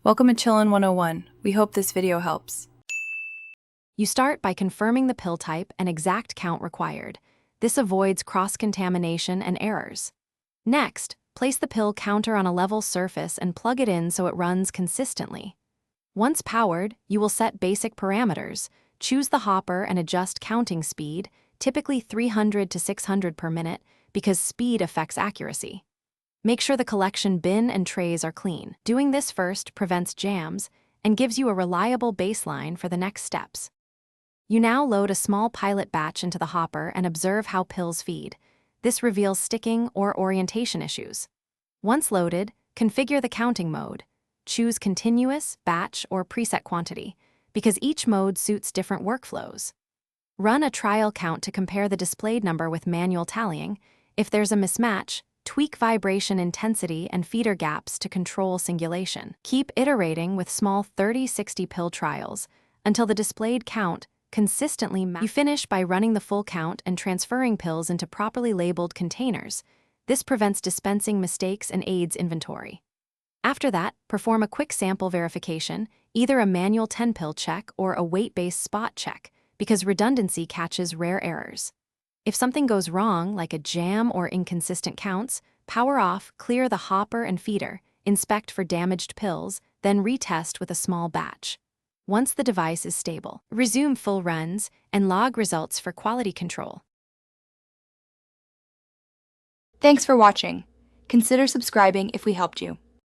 Welcome to Chillin' 101. We hope this video helps. You start by confirming the pill type and exact count required. This avoids cross-contamination and errors. Next, place the pill counter on a level surface and plug it in so it runs consistently. Once powered, you will set basic parameters. Choose the hopper and adjust counting speed, typically 300 to 600 per minute, because speed affects accuracy. Make sure the collection bin and trays are clean. Doing this first prevents jams and gives you a reliable baseline for the next steps. You now load a small pilot batch into the hopper and observe how pills feed. This reveals sticking or orientation issues. Once loaded, configure the counting mode. Choose continuous, batch, or preset quantity, because each mode suits different workflows. Run a trial count to compare the displayed number with manual tallying. If there's a mismatch, tweak vibration intensity and feeder gaps to control singulation. Keep iterating with small 30-60 pill trials until the displayed count consistently matches. You finish by running the full count and transferring pills into properly labeled containers. This prevents dispensing mistakes and aids inventory. After that, perform a quick sample verification, either a manual 10-pill check or a weight-based spot check, because redundancy catches rare errors. If something goes wrong, like a jam or inconsistent counts, power off, clear the hopper and feeder, inspect for damaged pills, then retest with a small batch. Once the device is stable, resume full runs and log results for quality control. Thanks for watching. Consider subscribing if we helped you.